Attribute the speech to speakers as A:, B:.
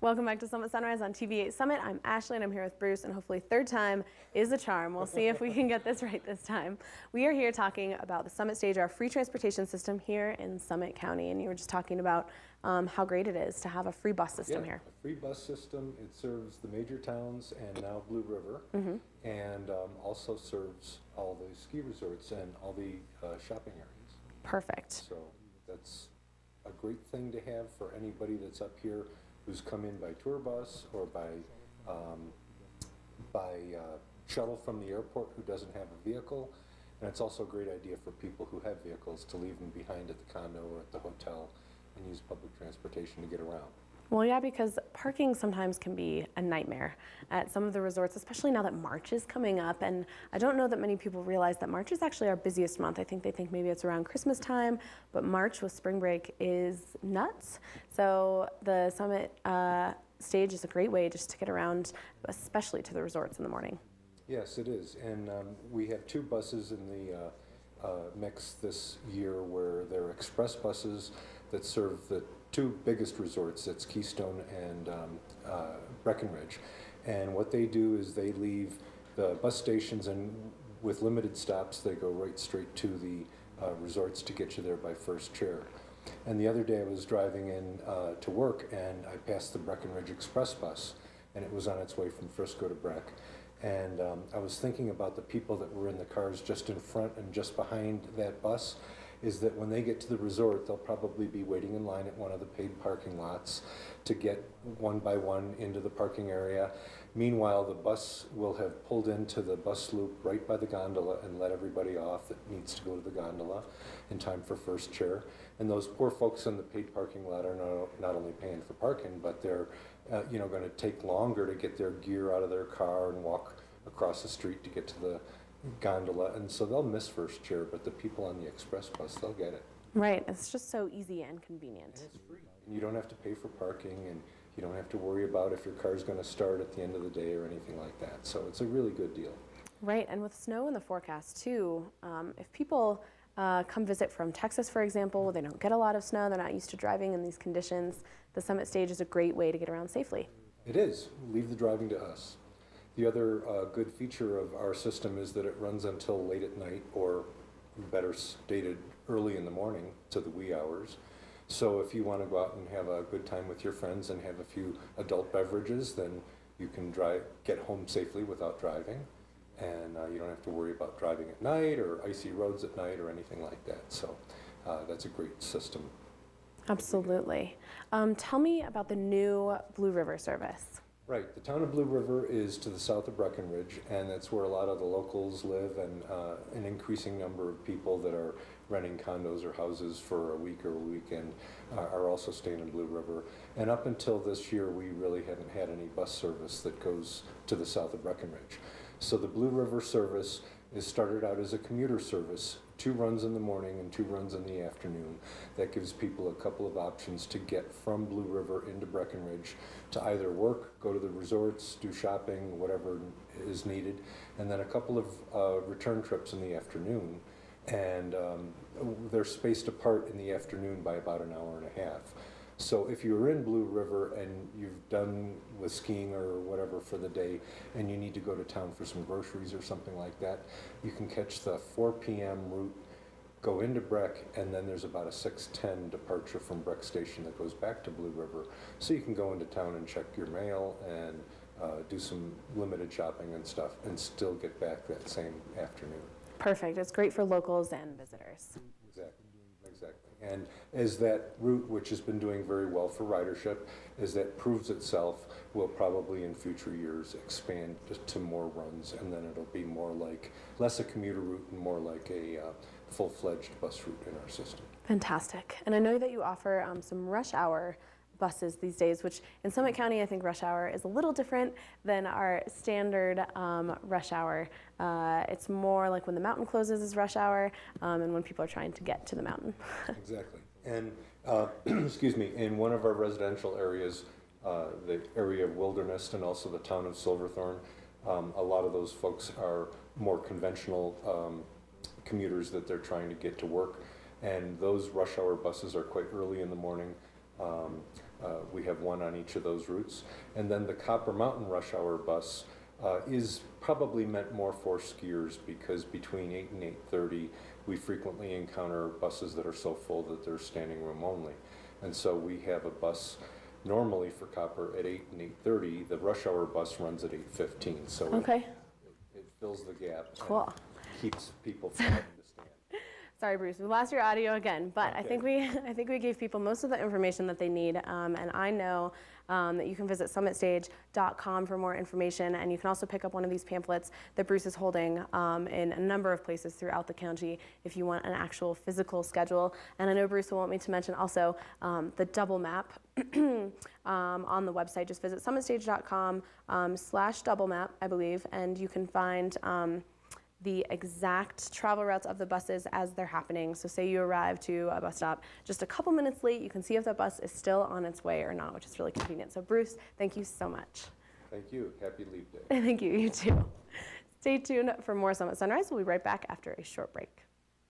A: Welcome back to Summit Sunrise on TV8 Summit. I'm Ashley and I'm here with Bruce, and hopefully third time is a charm. We'll see if we can get this right this time. We are here talking about the Summit Stage, our free transportation system here in Summit County, and you were just talking about how great it is to have a free bus system here.
B: A free bus system. It serves the major towns and now Blue River, and also serves all the ski resorts and all the shopping areas.
A: Perfect.
B: So that's a great thing to have for anybody that's up here who's come in by tour bus or by shuttle from the airport who doesn't have a vehicle. And it's also a great idea for people who have vehicles to leave them behind at the condo or at the hotel and use public transportation to get around.
A: Well, yeah, because parking sometimes can be a nightmare at some of the resorts, especially now that March is coming up. And I don't know that many people realize that March is actually our busiest month. I think they think maybe it's around Christmas time, but March with spring break is nuts. So the Summit Stage is a great way just to get around, especially to the resorts in the morning.
B: Yes, it is. And we have two buses in the mix this year where they're express buses that serve the two biggest resorts. It's Keystone and Breckenridge. And what they do is they leave the bus stations, and with limited stops, they go right straight to the resorts to get you there by first chair. And the other day I was driving in to work, and I passed the Breckenridge Express bus, and it was on its way from Frisco to Breck. And I was thinking about the people that were in the cars just in front and just behind that bus, is that when they get to the resort, they'll probably be waiting in line at one of the paid parking lots to get one by one into the parking area. Meanwhile, the bus will have pulled into the bus loop right by the gondola and let everybody off that needs to go to the gondola in time for first chair. And those poor folks in the paid parking lot are not only paying for parking, but they're going to take longer to get their gear out of their car and walk across the street to get to the gondola, and so they'll miss first chair, but the people on the express bus, they'll get it.
A: Right, it's just so easy and convenient.
B: And it's free. And you don't have to pay for parking, and you don't have to worry about if your car's going to start at the end of the day or anything like that. So it's a really good deal.
A: Right, and with snow in the forecast too, if people come visit from Texas, for example, they don't get a lot of snow, they're not used to driving in these conditions, the Summit Stage is a great way to get around safely.
B: It is. Leave the driving to us. The other good feature of our system is that it runs until late at night, or better stated, early in the morning to the wee hours. So if you want to go out and have a good time with your friends and have a few adult beverages, then you can get home safely without driving. And you don't have to worry about driving at night or icy roads at night or anything like that. So that's a great system.
A: Absolutely. Tell me about the new Blue River service.
B: Right. The town of Blue River is to the south of Breckenridge, and that's where a lot of the locals live, and an increasing number of people that are renting condos or houses for a week or a weekend are also staying in Blue River. And up until this year, we really haven't had any bus service that goes to the south of Breckenridge. So the Blue River service is started out as a commuter service, 2 runs in the morning and 2 runs in the afternoon. That gives people a couple of options to get from Blue River into Breckenridge to either work, go to the resorts, do shopping, whatever is needed, and then a couple of return trips in the afternoon. And they're spaced apart in the afternoon by about an hour and a half. So if you're in Blue River and you've done with skiing or whatever for the day and you need to go to town for some groceries or something like that, you can catch the 4 p.m. route, go into Breck, and then there's about a 6:10 departure from Breck Station that goes back to Blue River. So you can go into town and check your mail and do some limited shopping and stuff and still get back that same afternoon.
A: Perfect. It's great for locals and visitors.
B: Exactly. And as that route, which has been doing very well for ridership, as that proves itself, we'll probably in future years expand to more runs, and then it'll be more like, less a commuter route and more like a full-fledged bus route in our system.
A: Fantastic. And I know that you offer some rush hour buses these days, which in Summit County, I think rush hour is a little different than our standard rush hour. It's more like when the mountain closes is rush hour, and when people are trying to get to the mountain.
B: Exactly. And, excuse me, in one of our residential areas, the area of Wilderness and also the town of Silverthorne, a lot of those folks are more conventional commuters that they're trying to get to work. And those rush hour buses are quite early in the morning. We have one on each of those routes. And then the Copper Mountain Rush Hour bus is probably meant more for skiers because between 8 and 8:30, we frequently encounter buses that are so full that they're standing room only. And so we have a bus normally for Copper at 8 and 8:30. The rush hour bus runs at 8:15. So
A: Okay.
B: it fills the gap.
A: Cool.
B: And keeps people from having to stand.
A: Sorry, Bruce, we lost your audio again, but
B: Okay.
A: I think we gave people most of the information that they need, and I know that you can visit summitstage.com for more information, and you can also pick up one of these pamphlets that Bruce is holding in a number of places throughout the county if you want an actual physical schedule. And I know Bruce will want me to mention also the double map on the website. Just visit summitstage.com/double map, I believe, and you can find the exact travel routes of the buses as they're happening. So say you arrive to a bus stop just a couple minutes late, you can see if that bus is still on its way or not, which is really convenient. So Bruce, thank you so much.
B: Thank you. Happy Leap Day.
A: Thank you, you too. Stay tuned for more Summit Sunrise. We'll be right back after a short break.